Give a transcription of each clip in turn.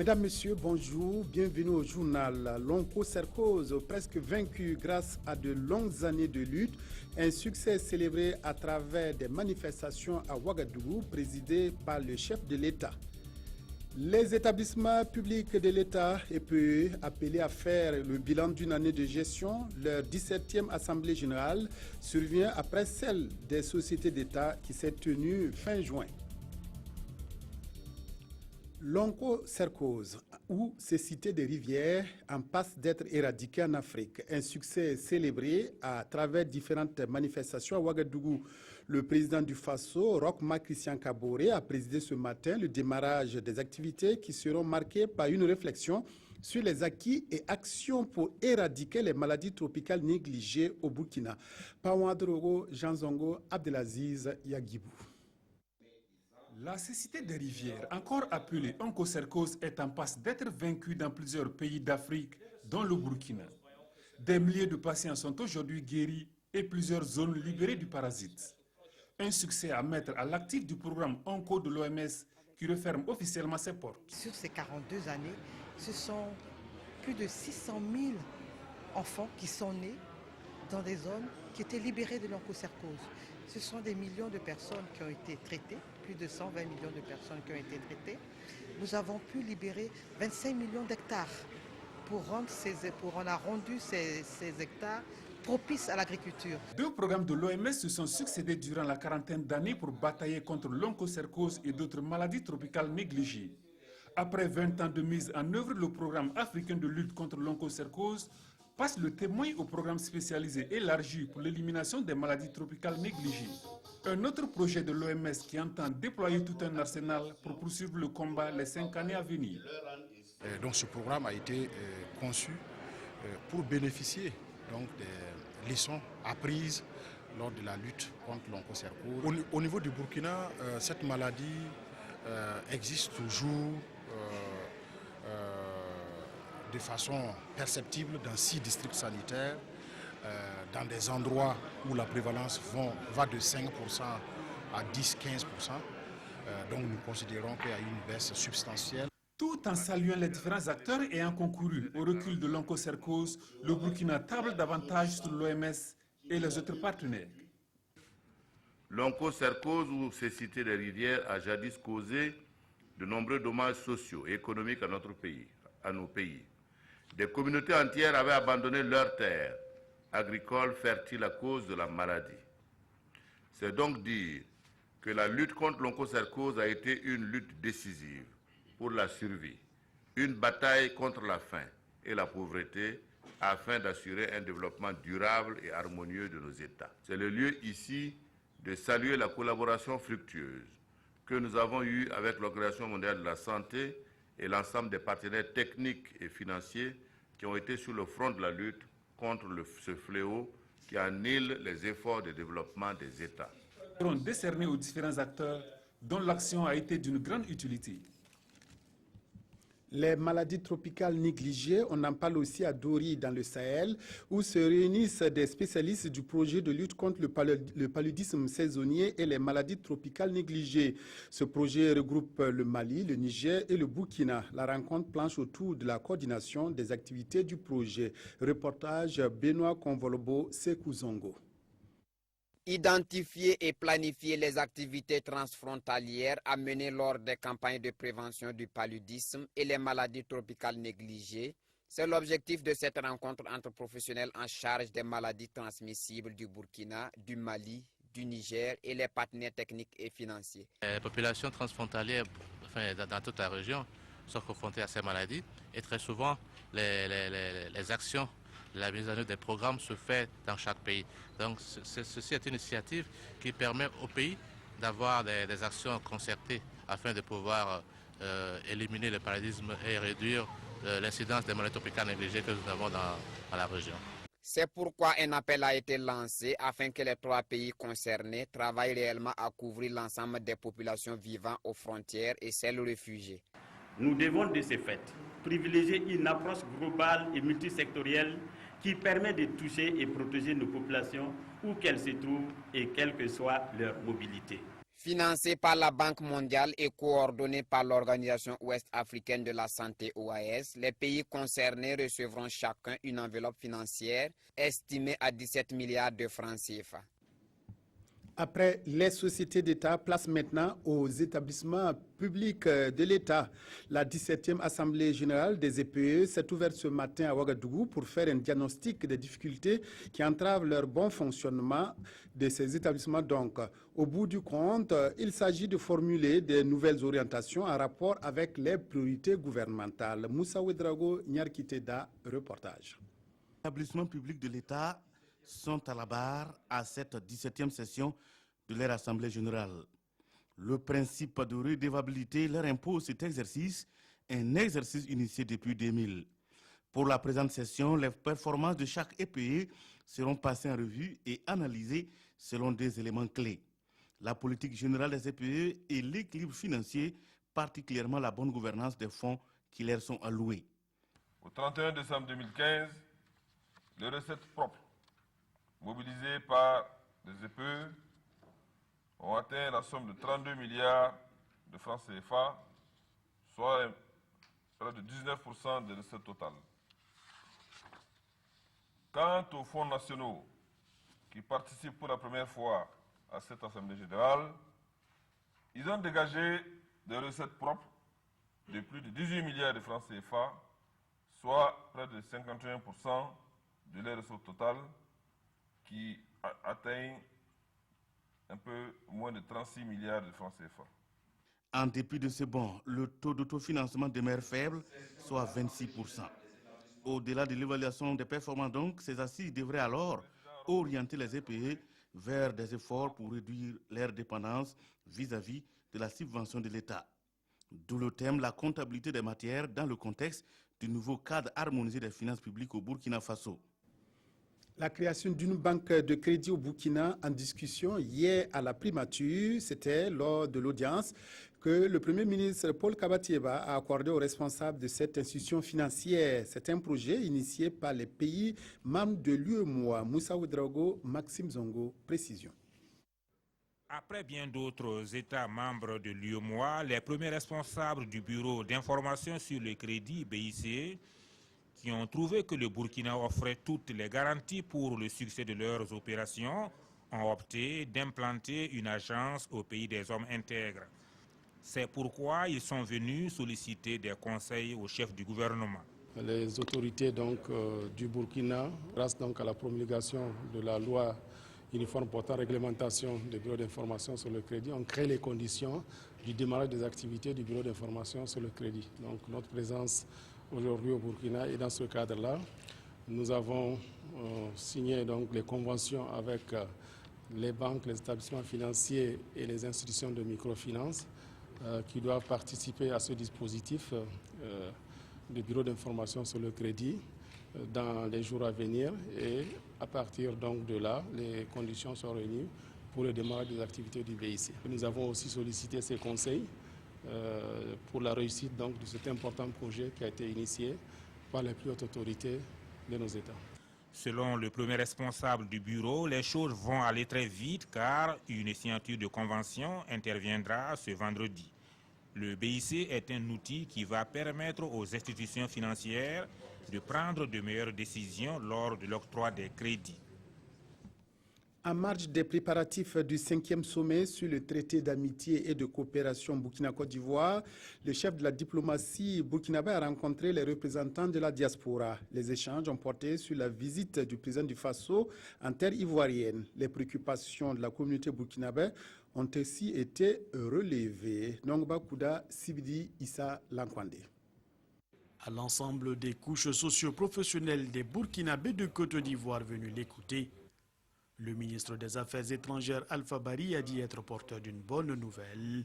Mesdames, Messieurs, bonjour, bienvenue au journal. L'onchocercose, presque vaincu grâce à de longues années de lutte, un succès célébré à travers des manifestations à Ouagadougou présidées par le chef de l'État. Les établissements publics de l'État et PE appelés à faire le bilan d'une année de gestion, leur 17e Assemblée générale survient après celle des sociétés d'État qui s'est tenue fin juin. L'onchocercose, ou cécité des rivières, en passe d'être éradiquée en Afrique. Un succès célébré à travers différentes manifestations à Ouagadougou. Le président du FASO, Roch Marc Christian Kaboré, a présidé ce matin le démarrage des activités qui seront marquées par une réflexion sur les acquis et actions pour éradiquer les maladies tropicales négligées au Burkina. Paouadrogo, Jean Zongo, Abdelaziz Yagibou. La cécité des rivières, encore appelée onchocercose, est en passe d'être vaincue dans plusieurs pays d'Afrique, dont le Burkina. Des milliers de patients sont aujourd'hui guéris et plusieurs zones libérées du parasite. Un succès à mettre à l'actif du programme Onco de l'OMS qui referme officiellement ses portes. Sur ces 42 années, ce sont plus de 600 000 enfants qui sont nés dans des zones qui étaient libérées de l'onchocercose. Ce sont des millions de personnes qui ont été traitées, plus de 120 millions de personnes qui ont été traitées. Nous avons pu libérer 25 millions d'hectares on a rendu ces hectares propices à l'agriculture. Deux programmes de l'OMS se sont succédés durant la quarantaine d'années pour batailler contre l'onchocercose et d'autres maladies tropicales négligées. Après 20 ans de mise en œuvre, le programme africain de lutte contre l'onchocercose passe le témoin au programme spécialisé élargi pour l'élimination des maladies tropicales négligées. Un autre projet de l'OMS qui entend déployer tout un arsenal pour poursuivre le combat les 5 années à venir. Donc ce programme a été conçu pour bénéficier donc, des leçons apprises lors de la lutte contre l'onchocercose. Au niveau du Burkina, cette maladie existe toujours de façon perceptible dans 6 districts sanitaires, dans des endroits où la prévalence va de 5% à 10-15%. Donc nous considérons qu'il y a une baisse substantielle. Tout en saluant les différents acteurs ayant concouru au recul de l'onchocercose, le Burkina table davantage sur l'OMS et les autres partenaires. L'onchocercose ou cécité des rivières a jadis causé de nombreux dommages sociaux et économiques à nos pays. Des communautés entières avaient abandonné leurs terres agricoles fertiles à cause de la maladie. C'est donc dire que la lutte contre l'onchocercose a été une lutte décisive pour la survie, une bataille contre la faim et la pauvreté afin d'assurer un développement durable et harmonieux de nos États. C'est le lieu ici de saluer la collaboration fructueuse que nous avons eue avec l'Organisation mondiale de la santé et l'ensemble des partenaires techniques et financiers qui ont été sur le front de la lutte contre ce fléau qui annihile les efforts de développement des États. Ils seront décernés aux différents acteurs dont l'action a été d'une grande utilité. Les maladies tropicales négligées, on en parle aussi à Dori dans le Sahel, où se réunissent des spécialistes du projet de lutte contre le paludisme saisonnier et les maladies tropicales négligées. Ce projet regroupe le Mali, le Niger et le Burkina. La rencontre planche autour de la coordination des activités du projet. Reportage Benoît Convolobo, Sekou Zongo. Identifier et planifier les activités transfrontalières à mener lors des campagnes de prévention du paludisme et les maladies tropicales négligées, c'est l'objectif de cette rencontre entre professionnels en charge des maladies transmissibles du Burkina, du Mali, du Niger et les partenaires techniques et financiers. Les populations transfrontalières dans toute la région sont confrontées à ces maladies et très souvent les actions, la mise en œuvre des programmes se fait dans chaque pays. Donc ceci est une initiative qui permet au pays d'avoir des actions concertées afin de pouvoir éliminer le paludisme et réduire l'incidence des maladies tropicales négligées que nous avons dans la région. C'est pourquoi un appel a été lancé afin que les 3 pays concernés travaillent réellement à couvrir l'ensemble des populations vivant aux frontières et celles réfugiées. Nous devons de ce fait privilégier une approche globale et multisectorielle qui permet de toucher et protéger nos populations où qu'elles se trouvent et quelle que soit leur mobilité. Financé par la Banque mondiale et coordonné par l'Organisation ouest-africaine de la santé OAS, les pays concernés recevront chacun une enveloppe financière estimée à 17 milliards de francs CFA. Après les sociétés d'État, place maintenant aux établissements publics de l'État. La 17e Assemblée générale des EPE s'est ouverte ce matin à Ouagadougou pour faire un diagnostic des difficultés qui entravent leur bon fonctionnement de ces établissements. Donc, au bout du compte, il s'agit de formuler des nouvelles orientations en rapport avec les priorités gouvernementales. Moussa Ouedraogo, Nyarkiteda, reportage. Les établissements publics de l'État sont à la barre à cette 17e session de leur Assemblée générale. Le principe de redevabilité leur impose cet exercice, un exercice initié depuis 2000. Pour la présente session, les performances de chaque EPE seront passées en revue et analysées selon des éléments clés. La politique générale des EPE et l'équilibre financier, particulièrement la bonne gouvernance des fonds qui leur sont alloués. Au 31 décembre 2015, les recettes propres mobilisées par les EPE ont atteint la somme de 32 milliards de francs CFA, soit près de 19% des recettes totales. Quant aux fonds nationaux qui participent pour la première fois à cette Assemblée générale, ils ont dégagé des recettes propres de plus de 18 milliards de francs CFA, soit près de 51% de leurs recettes totales, qui atteignent un peu moins de 36 milliards de francs CFA. En dépit de ce bond, le taux d'autofinancement demeure faible, soit 26%. Au-delà de l'évaluation des performances, donc, ces assises devraient alors orienter les EPE vers des efforts pour réduire leur dépendance vis-à-vis de la subvention de l'État. D'où le thème la comptabilité des matières dans le contexte du nouveau cadre harmonisé des finances publiques au Burkina Faso. La création d'une banque de crédit au Burkina en discussion hier à la primature, c'était lors de l'audience que le Premier ministre Paul Kabatieba a accordé aux responsables de cette institution financière. C'est un projet initié par les pays membres de l'UEMOA. Moussa Ouedraogo, Maxime Zongo, précision. Après bien d'autres États membres de l'UEMOA, les premiers responsables du Bureau d'information sur le crédit BICE qui ont trouvé que le Burkina offrait toutes les garanties pour le succès de leurs opérations, ont opté d'implanter une agence au pays des hommes intègres. C'est pourquoi ils sont venus solliciter des conseils au chef du gouvernement. Les autorités du Burkina, grâce à la promulgation de la loi uniforme portant réglementation des bureaux d'information sur le crédit, ont créé les conditions du démarrage des activités du bureau d'information sur le crédit. Donc notre présence aujourd'hui au Burkina, et dans ce cadre-là, nous avons signé les conventions avec les banques, les établissements financiers et les institutions de microfinance qui doivent participer à ce dispositif de bureau d'information sur le crédit dans les jours à venir. Et à partir de là, les conditions sont réunies pour le démarrage des activités du BIC. Nous avons aussi sollicité ces conseils pour la réussite de cet important projet qui a été initié par les plus hautes autorités de nos États. Selon le premier responsable du bureau, les choses vont aller très vite car une signature de convention interviendra ce vendredi. Le BIC est un outil qui va permettre aux institutions financières de prendre de meilleures décisions lors de l'octroi des crédits. En marge des préparatifs du 5e sommet sur le traité d'amitié et de coopération Burkina-Côte d'Ivoire, le chef de la diplomatie burkinabé a rencontré les représentants de la diaspora. Les échanges ont porté sur la visite du président du Faso en terre ivoirienne. Les préoccupations de la communauté burkinabé ont aussi été relevées. Nongba Kouda, Sibidi Issa Lankwande. À l'ensemble des couches socio-professionnelles des Burkinabés de Côte d'Ivoire venus l'écouter, le ministre des Affaires étrangères Alpha Bari a dit être porteur d'une bonne nouvelle.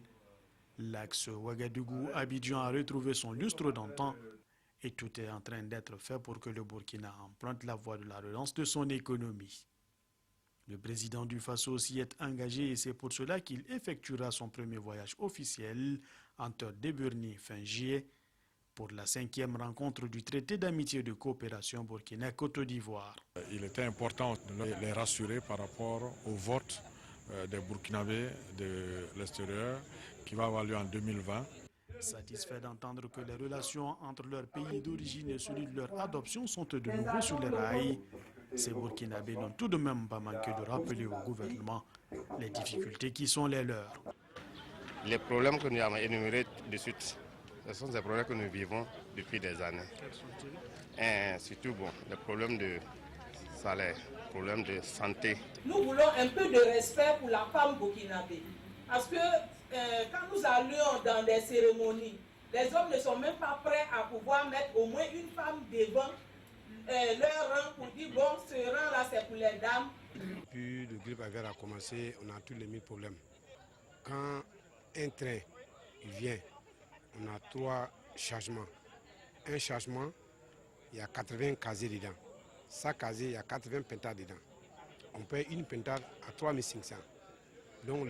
L'axe Ouagadougou-Abidjan a retrouvé son lustre d'antan et tout est en train d'être fait pour que le Burkina emprunte la voie de la relance de son économie. Le président du Faso s'y est engagé et c'est pour cela qu'il effectuera son premier voyage officiel en terre d'Eburni fin juillet pour la 5e rencontre du traité d'amitié et de coopération Burkina-Côte d'Ivoire. Il était important de les rassurer par rapport au vote des Burkinabés de l'extérieur qui va avoir lieu en 2020. Satisfait d'entendre que les relations entre leur pays d'origine et celui de leur adoption sont de nouveau sur les rails, ces Burkinabés n'ont tout de même pas manqué de rappeler au gouvernement les difficultés qui sont les leurs. Les problèmes que nous avons énumérés de suite, ce sont des problèmes que nous vivons depuis des années. Et surtout, les problèmes de salaire, les problèmes de santé. Nous voulons un peu de respect pour la femme burkinabé. Parce que quand nous allions dans des cérémonies, les hommes ne sont même pas prêts à pouvoir mettre au moins une femme devant leur rang pour dire bon, ce rang-là c'est pour les dames. Depuis le grippe aviaire a commencé, on a tous les mille problèmes. Quand un train vient, on a 3 chargements. Un chargement, il y a 80 casiers dedans. Chaque casier, il y a 80 pentades dedans. On paye une pentade à 3500. Donc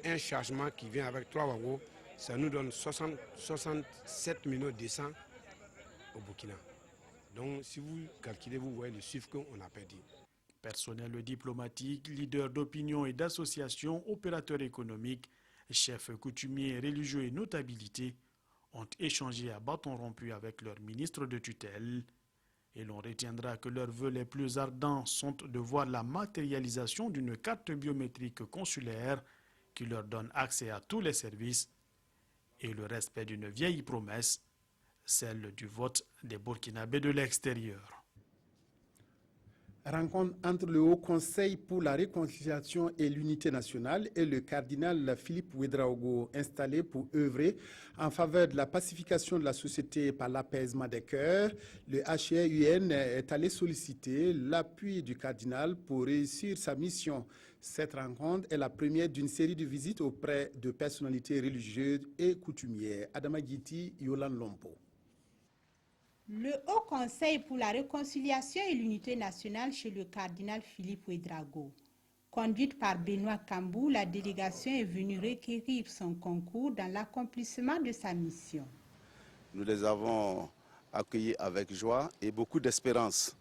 un chargement qui vient avec 3 wagons, ça nous donne 67 millions de cents au Burkina. Donc si vous calculez, vous voyez le chiffre qu'on a perdu. Personnel diplomatique, leaders d'opinion et d'associations, opérateurs économiques, chefs coutumiers, religieux et notabilités ont échangé à bâton rompu avec leur ministre de tutelle. Et l'on retiendra que leurs vœux les plus ardents sont de voir la matérialisation d'une carte biométrique consulaire qui leur donne accès à tous les services et le respect d'une vieille promesse, celle du vote des Burkinabés de l'extérieur. Rencontre entre le Haut Conseil pour la réconciliation et l'unité nationale et le cardinal Philippe Ouédraogo, installé pour œuvrer en faveur de la pacification de la société par l'apaisement des cœurs. Le HCR-UN est allé solliciter l'appui du cardinal pour réussir sa mission. Cette rencontre est la première d'une série de visites auprès de personnalités religieuses et coutumières. Adama Guiti, Yolan Lompo. Le Haut Conseil pour la réconciliation et l'unité nationale chez le cardinal Philippe Ouédraogo. Conduite par Benoît Cambou, la délégation est venue requérir son concours dans l'accomplissement de sa mission. Nous les avons accueillis avec joie et beaucoup d'espérance,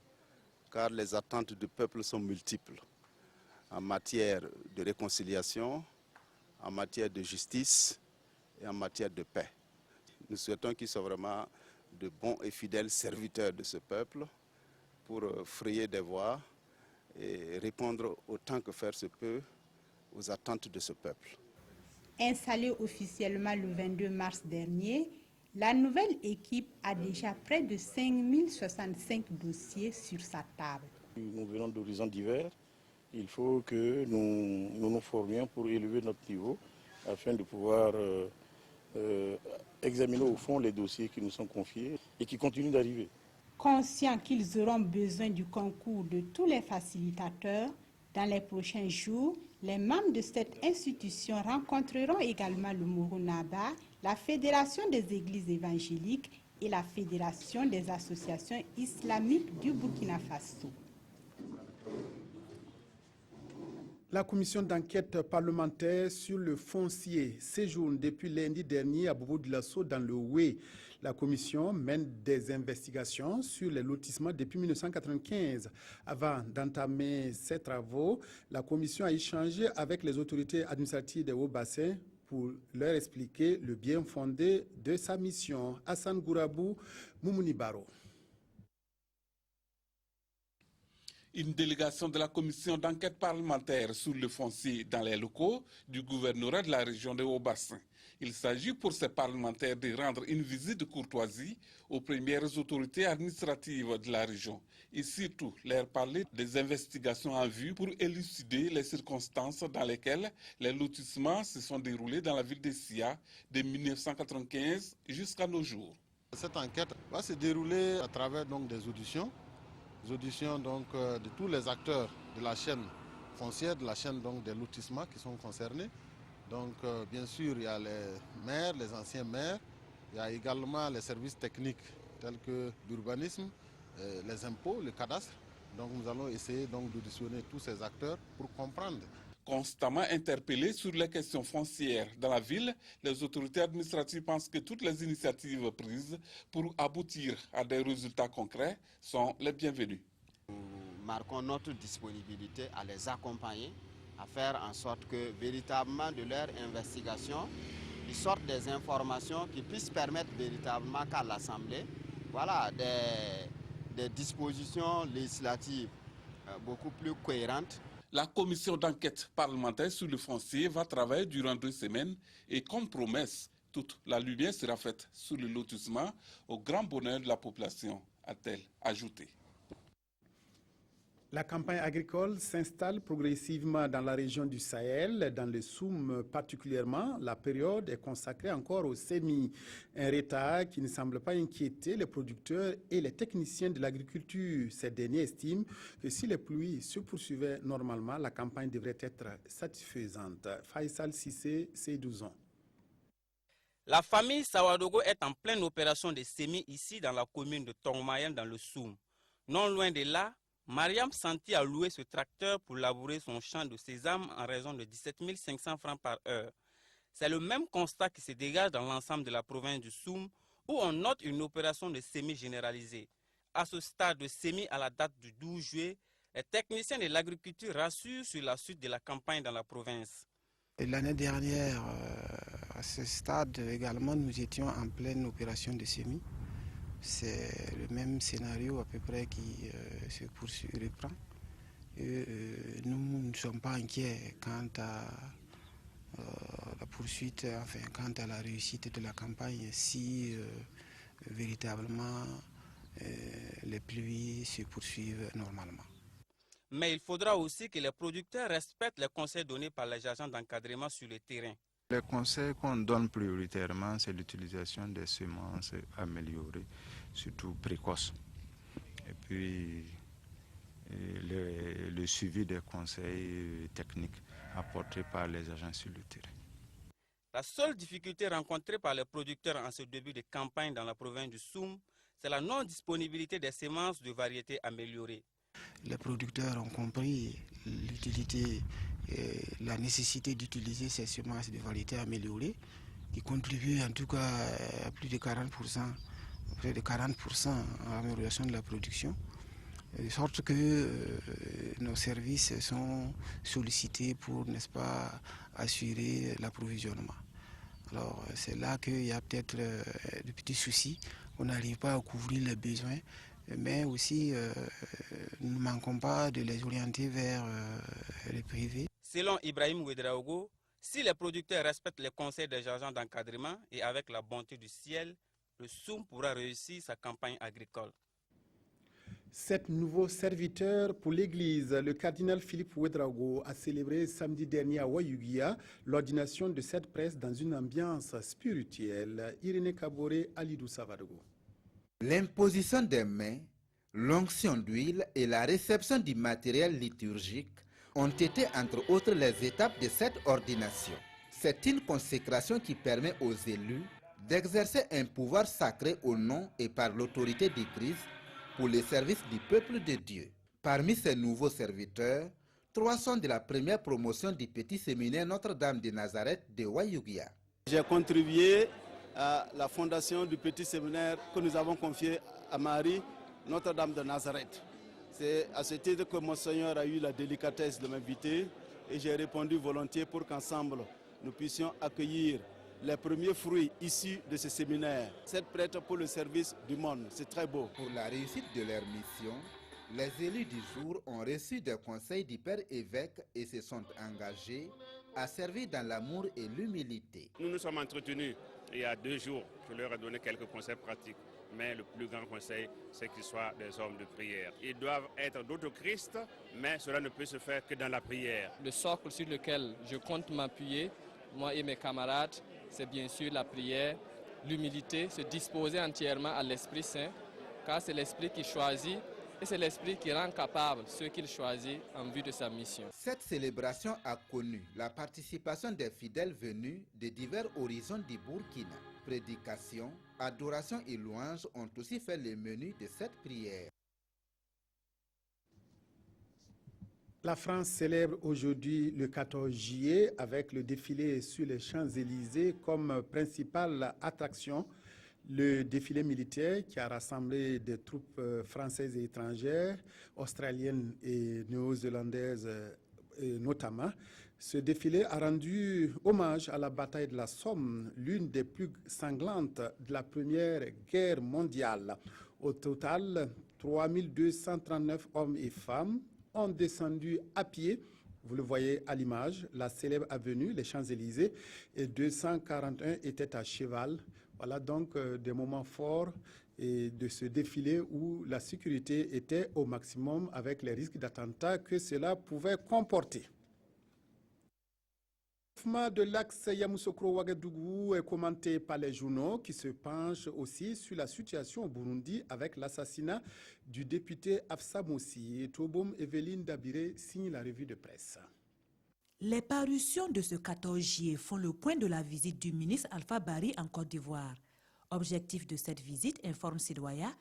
car les attentes du peuple sont multiples en matière de réconciliation, en matière de justice et en matière de paix. Nous souhaitons qu'ils soient vraiment de bons et fidèles serviteurs de ce peuple pour frayer des voies et répondre autant que faire se peut aux attentes de ce peuple. Installée officiellement le 22 mars dernier, la nouvelle équipe a déjà près de 5065 dossiers sur sa table. Nous venons d'horizons divers. Il faut que nous formions pour élever notre niveau afin de pouvoir examiner au fond les dossiers qui nous sont confiés et qui continuent d'arriver. Conscients qu'ils auront besoin du concours de tous les facilitateurs, dans les prochains jours, les membres de cette institution rencontreront également le Mourou-Naba, la Fédération des églises évangéliques et la Fédération des associations islamiques du Burkina Faso. La commission d'enquête parlementaire sur le foncier séjourne depuis lundi dernier à Bobo-Dioulasso dans le Oué. La commission mène des investigations sur les lotissements depuis 1995. Avant d'entamer ses travaux, la commission a échangé avec les autorités administratives des Hauts-Bassins pour leur expliquer le bien fondé de sa mission. Hassan Gourabou, Moumouni Baro. Une délégation de la commission d'enquête parlementaire sur le foncier dans les locaux du gouvernorat de la région de Haut-Bassin. Il s'agit pour ces parlementaires de rendre une visite de courtoisie aux premières autorités administratives de la région et surtout leur parler des investigations en vue pour élucider les circonstances dans lesquelles les lotissements se sont déroulés dans la ville de Sia de 1995 jusqu'à nos jours. Cette enquête va se dérouler à travers donc, des auditions donc, de tous les acteurs de la chaîne foncière, de la chaîne donc, des lotissements qui sont concernés. Donc bien sûr, il y a les maires, les anciens maires, il y a également les services techniques tels que l'urbanisme, les impôts, le cadastre. Donc nous allons essayer d'auditionner tous ces acteurs pour comprendre. Constamment interpellés sur les questions foncières dans la ville, les autorités administratives pensent que toutes les initiatives prises pour aboutir à des résultats concrets sont les bienvenues. Nous marquons notre disponibilité à les accompagner à faire en sorte que véritablement de leur investigation, ils sortent des informations qui puissent permettre véritablement qu'à l'Assemblée, voilà, des dispositions législatives beaucoup plus cohérentes. La commission d'enquête parlementaire sur le foncier va travailler durant 2 semaines et comme promesse, toute la lumière sera faite sur le lotissement au grand bonheur de la population, a-t-elle ajouté. La campagne agricole s'installe progressivement dans la région du Sahel, dans le Soum particulièrement. La période est consacrée encore au semis, un retard qui ne semble pas inquiéter les producteurs et les techniciens de l'agriculture. Ces derniers estiment que si les pluies se poursuivaient normalement, la campagne devrait être satisfaisante. Faisal Sissé, c'est 12 ans. La famille Sawadogo est en pleine opération de semis ici dans la commune de Tongmayel dans le Soum. Non loin de là, Mariam Santi a loué ce tracteur pour labourer son champ de sésame en raison de 17 500 francs par heure. C'est le même constat qui se dégage dans l'ensemble de la province du Soum où on note une opération de semis généralisée. À ce stade de semis à la date du 12 juillet, les techniciens de l'agriculture rassurent sur la suite de la campagne dans la province. L'année dernière, à ce stade également, nous étions en pleine opération de semis. C'est le même scénario à peu près qui se poursuit, reprend. Nous ne sommes pas inquiets quant à la poursuite, enfin quant à la réussite de la campagne si véritablement les pluies se poursuivent normalement. Mais il faudra aussi que les producteurs respectent les conseils donnés par les agents d'encadrement sur le terrain. Les conseils qu'on donne prioritairement, c'est l'utilisation des semences améliorées, surtout précoces. Et puis le suivi des conseils techniques apportés par les agents sur le terrain. La seule difficulté rencontrée par les producteurs en ce début de campagne dans la province du Soum, c'est la non-disponibilité des semences de variétés améliorées. Les producteurs ont compris l'utilité et la nécessité d'utiliser ces semences de variétés améliorées qui contribuent en tout cas à plus de 40%, près de 40% à l'amélioration de la production, de sorte que nos services sont sollicités pour, n'est-ce pas, assurer l'approvisionnement. Alors c'est là qu'il y a peut-être de petits soucis, on n'arrive pas à couvrir les besoins, mais aussi nous ne manquons pas de les orienter vers les privés. Selon Ibrahim Ouedraogo, si les producteurs respectent les conseils des agents d'encadrement et avec la bonté du ciel, le Soum pourra réussir sa campagne agricole. 7 nouveaux serviteurs pour l'Église. Le cardinal Philippe Ouedraogo a célébré samedi dernier à Wayugia l'ordination de 7 prêtres dans une ambiance spirituelle. Irénée Kaboré, Alidou Savadogo. L'imposition des mains, l'onction d'huile et la réception du matériel liturgique ont été entre autres les étapes de cette ordination. C'est une consécration qui permet aux élus d'exercer un pouvoir sacré au nom et par l'autorité du Christ pour le service du peuple de Dieu. Parmi ces nouveaux serviteurs, 3 sont de la première promotion du petit séminaire Notre-Dame de Nazareth de Wayugia. J'ai contribué à la fondation du petit séminaire que nous avons confié à Marie, Notre-Dame de Nazareth. C'est à ce titre que Monseigneur a eu la délicatesse de m'inviter et j'ai répondu volontiers pour qu'ensemble nous puissions accueillir les premiers fruits issus de ce séminaire. 7 prêtres pour le service du monde, c'est très beau. Pour la réussite de leur mission, les élus du jour ont reçu des conseils du Père évêque et se sont engagés à servir dans l'amour et l'humilité. Nous nous sommes entretenus il y a 2 jours, je leur ai donné quelques conseils pratiques. Mais le plus grand conseil, c'est qu'ils soient des hommes de prière. Ils doivent être d'autres Christ, mais cela ne peut se faire que dans la prière. Le socle sur lequel je compte m'appuyer, moi et mes camarades, c'est bien sûr la prière, l'humilité, se disposer entièrement à l'Esprit Saint, car c'est l'Esprit qui choisit et c'est l'Esprit qui rend capable ceux qu'il choisit en vue de sa mission. Cette célébration a connu la participation des fidèles venus de divers horizons du Burkina. Prédication, adoration et louanges ont aussi fait le menu de cette prière. La France célèbre aujourd'hui le 14 juillet avec le défilé sur les Champs-Élysées comme principale attraction. Le défilé militaire qui a rassemblé des troupes françaises et étrangères, australiennes et néo-zélandaises notamment. Ce défilé a rendu hommage à la bataille de la Somme, l'une des plus sanglantes de la Première Guerre mondiale. Au total, 3239 hommes et femmes ont descendu à pied. Vous le voyez à l'image, la célèbre avenue, les Champs-Élysées, et 241 étaient à cheval. Voilà donc des moments forts et de ce défilé où la sécurité était au maximum avec les risques d'attentats que cela pouvait comporter. Le mouvement de l'axe Yamoussoukro-Ouagadougou est commenté par les journaux qui se penchent aussi sur la situation au Burundi avec l'assassinat du député Afsa Moussi. Toboum Evelyne Dabiré signe la revue de presse. Les parutions de ce 14 juillet font le point de la visite du ministre Alpha Bari en Côte d'Ivoire. Objectif de cette visite, informe Sidoya,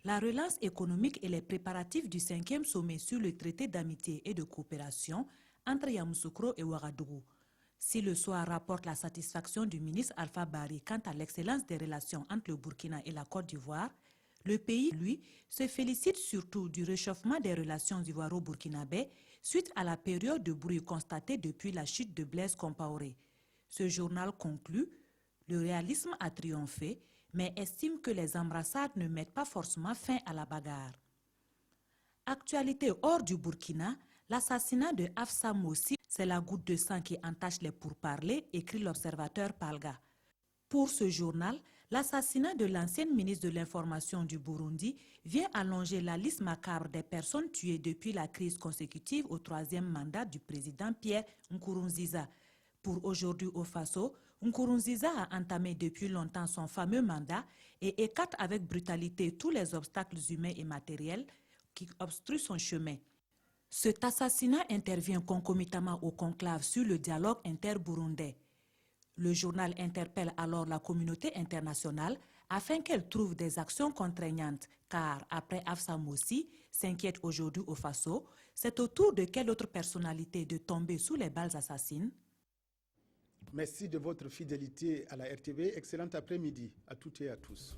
la relance économique et les préparatifs du 5e sommet sur le traité d'amitié et de coopération entre Yamoussoukro et Ouagadougou. Si le soir rapporte la satisfaction du ministre Alpha Bari quant à l'excellence des relations entre le Burkina et la Côte d'Ivoire, le pays, lui, se félicite surtout du réchauffement des relations ivoiro-burkinabais suite à la période de bruit constatée depuis la chute de Blaise Compaoré. Ce journal conclut « Le réalisme a triomphé, mais estime que les embrassades ne mettent pas forcément fin à la bagarre. » Actualité hors du Burkina, l'assassinat de Afsa Moussi, c'est la goutte de sang qui entache les pourparlers, écrit l'observateur Palga. Pour ce journal, l'assassinat de l'ancienne ministre de l'Information du Burundi vient allonger la liste macabre des personnes tuées depuis la crise consécutive au 3e mandat du président Pierre Nkurunziza. Pour aujourd'hui au Faso, Nkurunziza a entamé depuis longtemps son fameux mandat et écarte avec brutalité tous les obstacles humains et matériels qui obstruent son chemin. Cet assassinat intervient concomitamment au conclave sur le dialogue inter-burundais. Le journal interpelle alors la communauté internationale afin qu'elle trouve des actions contraignantes, car après Afsa Moussi, s'inquiète aujourd'hui au Faso, c'est au tour de quelle autre personnalité de tomber sous les balles assassines? Merci de votre fidélité à la RTV. Excellent après-midi à toutes et à tous.